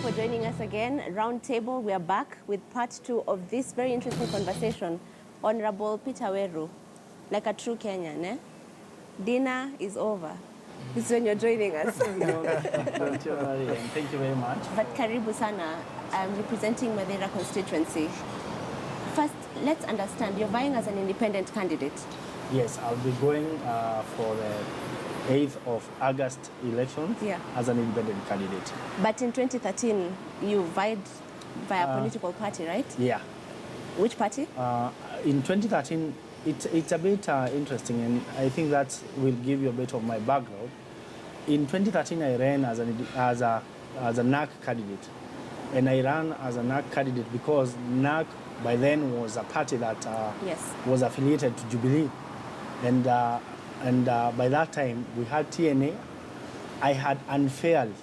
for joining us again. Roundtable, we are back with part 2 of this very interesting conversation. Honorable Peter Weru, like a true Kenyan, eh? Dinner is over. This is when you're joining us. Don't you worry, and thank you very much. But karibu sana, I'm representing Madeira constituency. First, let's understand, you're vying as an independent candidate. Yes, I'll be going for the 8th of August election as an independent candidate. But in 2013, you vied via a political party, right? Yeah. Which party? In 2013, it's a bit interesting, and I think that will give you a bit of my background. In 2013, I ran as a NAC candidate, and I ran as a NAC candidate because NAC by then was a party that was affiliated to Jubilee, and by that time we had TNA. I had unfairly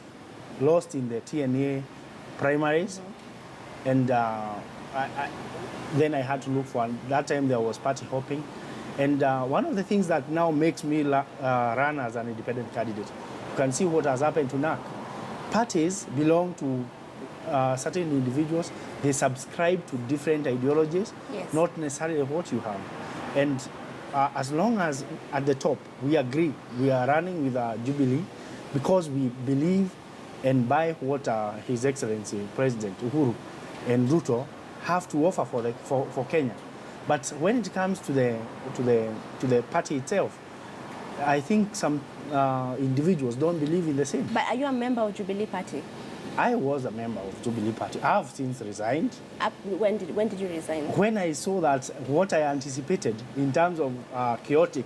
lost in the TNA primaries, and then I had to look for, that time there was party hopping. And one of the things that now makes me run as an independent candidate, you can see what has happened to NAC. Parties belong to certain individuals. They subscribe to different ideologies, not necessarily what you have. And as long as at the top we agree, we are running with Jubilee because we believe and buy what His Excellency President Uhuru and Ruto have to offer for Kenya. But when it comes to the party itself, I think some individuals don't believe in the same. But are you a member of Jubilee Party? I was a member of Jubilee Party. I have since resigned. When did you resign? When I saw that what I anticipated in terms of chaotic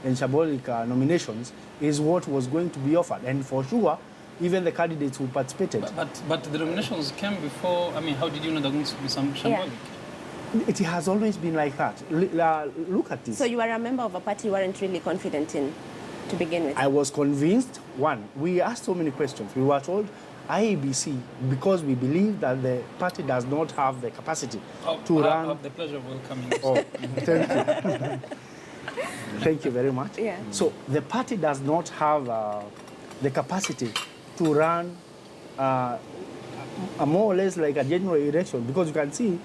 and shambolic nominations is what was going to be offered. And for sure, even the candidates who participated. But the nominations came before. I mean, how did you know there was going to be some shambolic? It has always been like that. Look at this. So you were a member of a party you weren't really confident in to begin with? I was convinced. One, we asked so many questions. We were told IEBC, because we believe that the party does not have the capacity to run. I have the pleasure of welcoming you. Oh, thank you. Thank you very much. Yeah. So the party does not have the capacity to run more or less like a general election, because you can see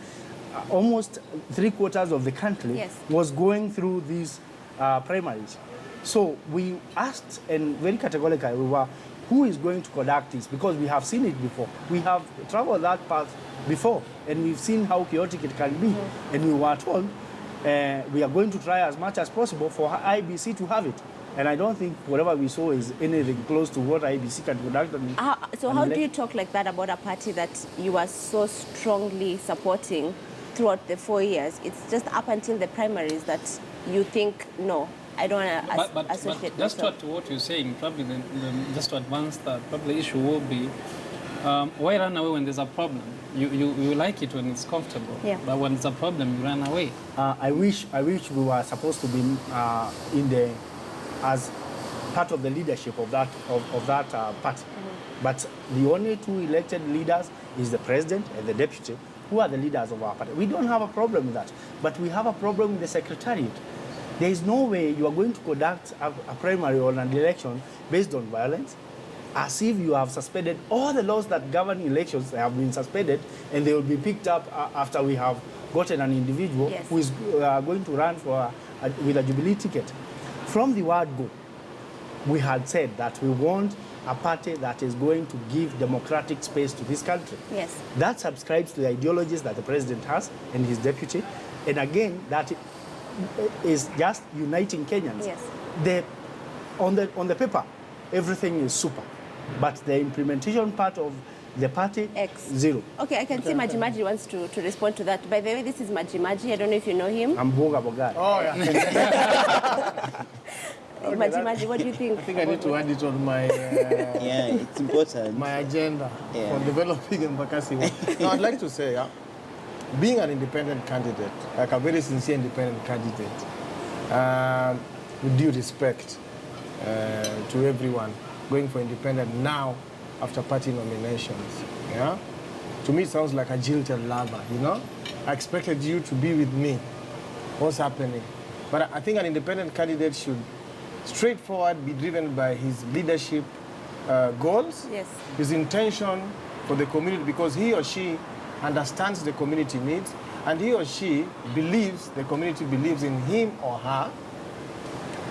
almost 3/4 of the country was going through these primaries. So we asked, and very categorically, we were, who is going to conduct this? Because we have seen it before. We have traveled that path before, and we've seen how chaotic it can be. And we were told we are going to try as much as possible for IBC to have it. And I don't think whatever we saw is anything close to what IBC can conduct. So how do you talk like that about a party that you are so strongly supporting throughout the 4 years? It's just up until the primaries that you think, no, I don't want to associate just to what you're saying, probably just to advance that, probably the issue will be, why run away when there's a problem? You like it when it's comfortable, but when it's a problem, you run away. I wish we were supposed to be as part of the leadership of that party. But the only two elected leaders is the president and the deputy, who are the leaders of our party. We don't have a problem with that, but we have a problem with the secretariat. There is no way you are going to conduct a primary or an election based on violence, as if you have suspended all the laws that govern elections. They have been suspended, and they will be picked up after we have gotten an individual who is going to run with a Jubilee ticket. From the word go, we had said that we want a party that is going to give democratic space to this country. Yes. That subscribes to the ideologies that the president has and his deputy, and again, that is just uniting Kenyans. Yes. On the paper, everything is super, but the implementation part of the party, zero. Okay, I can see Maji wants to respond to that. By the way, this is Maji. I don't know if you know him. I'm Boga Bogad. Oh, yeah. Maji, what do you think? I think I need to add it on my it's important. My agenda for developing Embakasi. No, I'd like to say, being an independent candidate, like a very sincere independent candidate, with due respect to everyone going for independent now after party nominations, to me it sounds like a jilted lover, I expected you to be with me. What's happening? But I think an independent candidate should straightforward be driven by his leadership goals, his intention for the community because he or she understands the community needs and he or she believes, the community believes in him or her.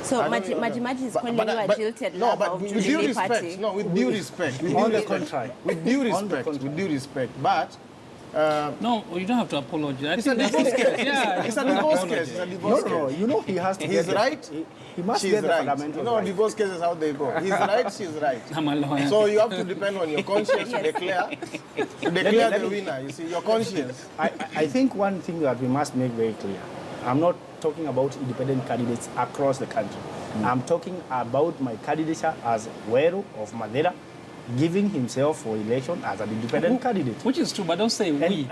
So Maji is calling you a jilted lover of Jubilee Party. No, with due respect. On the contrary. With due respect. But no, you don't have to apologize. It's a divorce case. Yeah, it's a divorce case. It's a divorce No, case. you know he has to. He's right. He must She's get the right. fundamental. You know, divorce cases how they go. He's right. She's right. I'm a lawyer. So you have to depend on your conscience to declare the winner. You see, your conscience. I think one thing that we must make very clear. I'm not talking about independent candidates across the country. I'm talking about my candidature as Weru of Madeira, giving himself for election as an independent candidate. Which is true, but don't say we.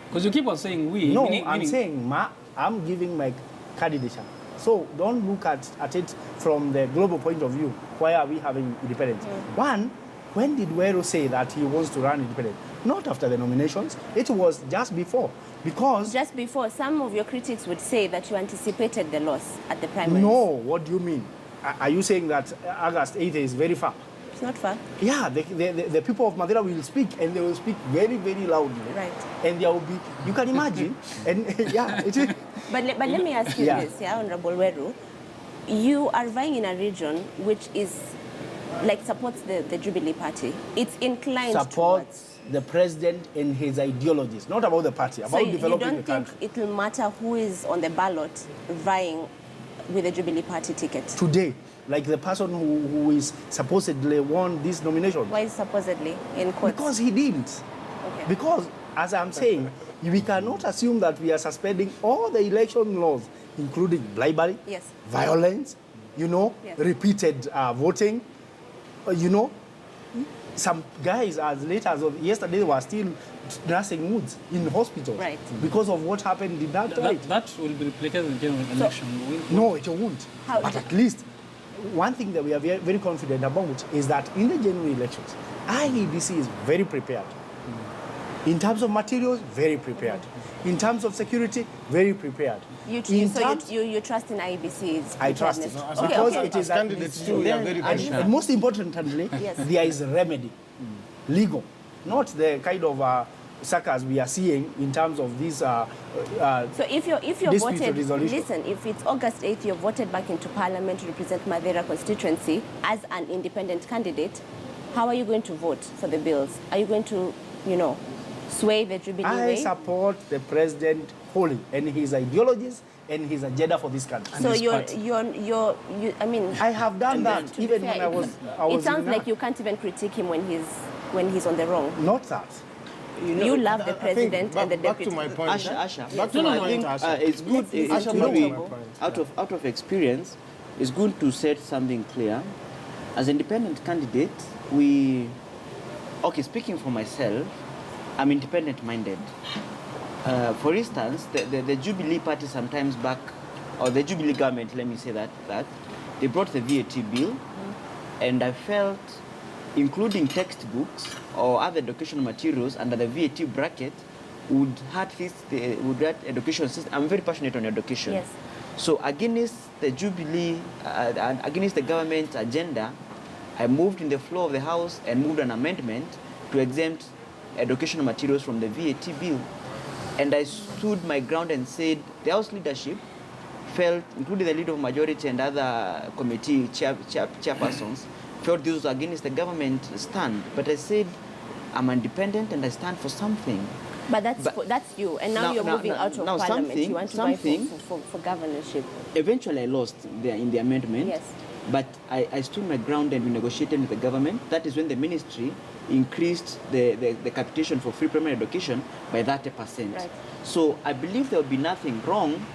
Because you keep on saying we. No, I'm saying I'm giving my candidature. So don't look at it from the global point of view. Why are we having independence? One, when did Weru say that he wants to run independent? Not after the nominations. It was just before. Because... Just before, some of your critics would say that you anticipated the loss at the primaries. No, what do you mean? Are you saying that August 8th is very far? It's not far. Yeah, the people of Madeira will speak, and they will speak very, very loudly. Right. And there will be, you can imagine, and yeah, it is. But let me ask you this, Honorable Weru. You are vying in a region which is, like, supports the Jubilee Party. It's inclined supports the president and his ideologies, not about the party, about developing the country. So you don't think it will matter who is on the ballot vying with the Jubilee Party ticket? Today, like the person who is supposedly won this nomination. Why is supposedly in court? Because he didn't. Okay. Because, as I'm saying, we cannot assume that we are suspending all the election laws, including bribery, violence, repeated voting, some guys as late as of yesterday were still nursing wounds in hospitals because of what happened in that night. That will be replicated in the general election. No, it won't. But at least, one thing that we are very, very confident about is that in the general elections, IEBC is very prepared. In terms of materials, very prepared. In terms of security, very prepared. You trust in IEBC's I trust it. Because it is candidates too, we are very and most importantly, there is a remedy, legal, not the kind of suckers we are seeing in terms of these. So if you're voted, listen, if it's August 8th, you're voted back into Parliament to represent Madeira constituency as an independent candidate, how are you going to vote for the bills? Are you going to, sway the Jubilee way? I support the president wholly and his ideologies and his agenda for this country. So I have done that even when I was. It sounds like you can't even critique him when he's on the wrong. Not that. You love the president and the deputy. Back to my point. Asha. Back to my point, Asha. It's good. Out of experience, it's good to set something clear. As independent candidate, speaking for myself, I'm independent-minded. For instance, the Jubilee Party sometimes back, or the Jubilee government, let me say that they brought the VAT bill, and I felt including textbooks or other educational materials under the VAT bracket would hurt education system. I'm very passionate on education. Yes. So against the Jubilee, and against the government agenda, I moved in the floor of the House and moved an amendment to exempt educational materials from the VAT bill. And I stood my ground and said the House leadership felt, including the leader of majority and other committee chairpersons, felt this was against the government stand. But I said, I'm independent and I stand for something. But that's you, and now you're moving out of Parliament. You want to buy for governorship. Eventually I lost in the amendment. Yes. But I stood my ground and we negotiated with the government. That is when the ministry increased the capitation for free primary education by 30%. Right. So I believe there will be nothing wrong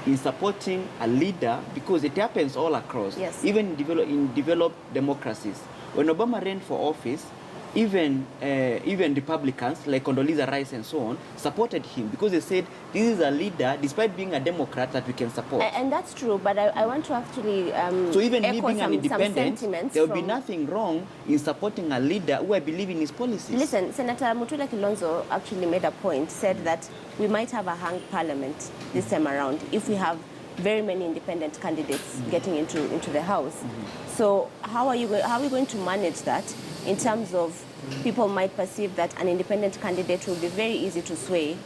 in supporting a leader because it happens all across. Yes. Even in developed democracies. When Obama ran for office, even Republicans like Condoleezza Rice and so on supported him because they said this is a leader, despite being a Democrat, that we can support. And that's true, but I want to actually so even me being an independent, there will be nothing wrong in supporting a leader who I believe in his policies. Listen, Senator Mutula Kilonzo actually made a point, said that we might have a hung parliament this time around if we have very many independent candidates getting into the House. So how are we going to manage that in terms of people might perceive that an independent candidate will be very easy to sway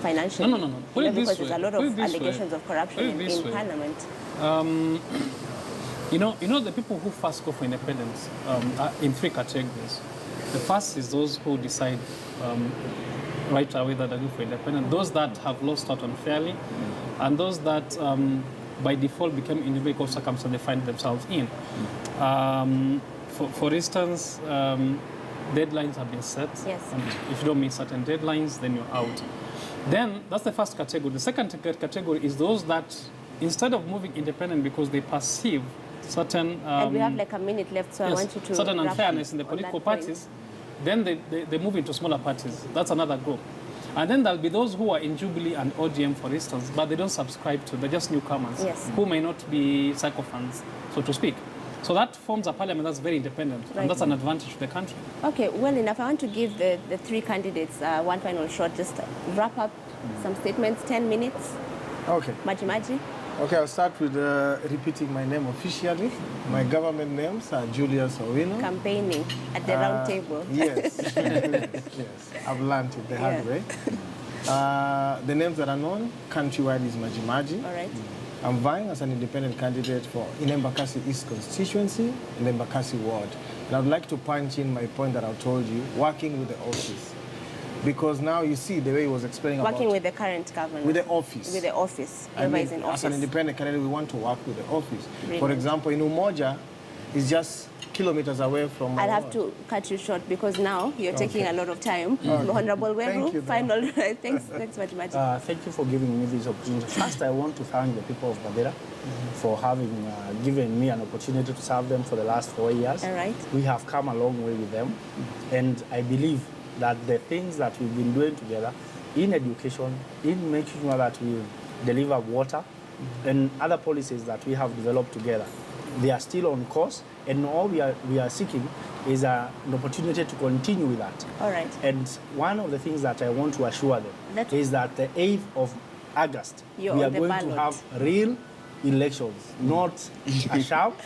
financially. No. Put it this because way. there's a lot of allegations of corruption in Parliament. You know, the people who first go for independence are in three categories. The first is those who decide right away that they go for independent, those that have lost out unfairly, and those that by default became independent because circumstances they find themselves in. For instance, deadlines have been set, Yes. and if you don't meet certain deadlines, then you're out. Then that's the first category. The second category is those that, instead of moving independent because they perceive certain... and we have like a minute left, so yes, I want you to... certain wrap unfairness in the on political that point. parties, then they move into smaller parties. That's another group. And then there'll be those who are in Jubilee and ODM, for instance, but they don't subscribe to, they're just newcomers, Yes. who may not be sycophants, so to speak. So that forms a parliament that's very independent, Right. and that's an advantage to the country. Okay, well enough. I want to give the three candidates one final shot. Just wrap up some statements, 10 minutes. Okay. Maji. Okay, I'll start with repeating my name officially. My government names are Julius Owino. Campaigning at the round table. Yes. Yes, I've learned it the hard way. The names that are known countrywide is Maji. All right. I'm vying as an independent candidate for in Embakasi East constituency in Embakasi ward. And I'd like to punch in my point that I told you, working with the office. Because now you see the way he was explaining Working about... with the current government. With the office. With the office. I Whoever mean, is in as office. an independent candidate, we want to work with the office. Brilliant. For example, in Umoja, it's just kilometers away from my I'll have ward. to cut you short because now you're taking a lot of time. Okay. Honorable Thank Weru, you, final... thanks Maji. Thank you for giving me this opportunity. First, I want to thank the people of Babera for having given me an opportunity to serve them for the last 4 years. All right. We have come a long way with them, and I believe that the things that we've been doing together in education, in making sure that we deliver water, and other policies that we have developed together, they are still on course, and all we are seeking is an opportunity to continue with that. All right. And one of the things that I want to assure them is that the 8th of August, You're we are on the going ballot. to have real elections, not a shout.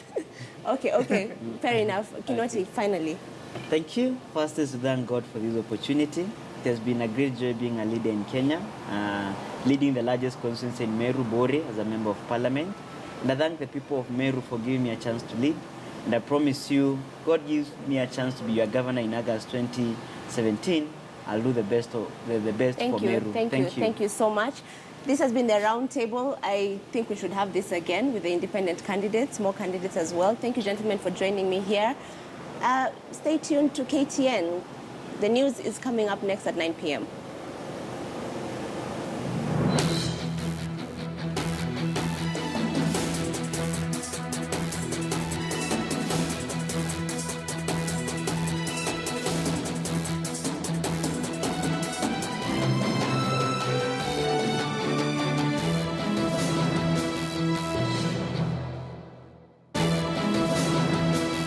Okay. Fair enough. Kinoti, finally. Thank you. First is to thank God for this opportunity. It has been a great joy being a leader in Kenya, leading the largest constituency in Meru, Bore, as a member of parliament. And I thank the people of Meru for giving me a chance to lead. And I promise you, God gives me a chance to be your governor in August 2017. I'll do the best for Meru. Thank you so much. This has been the round table. I think we should have this again with the independent candidates, more candidates as well. Thank you, gentlemen, for joining me here. Stay tuned to KTN. The news is coming up next at 9 p.m.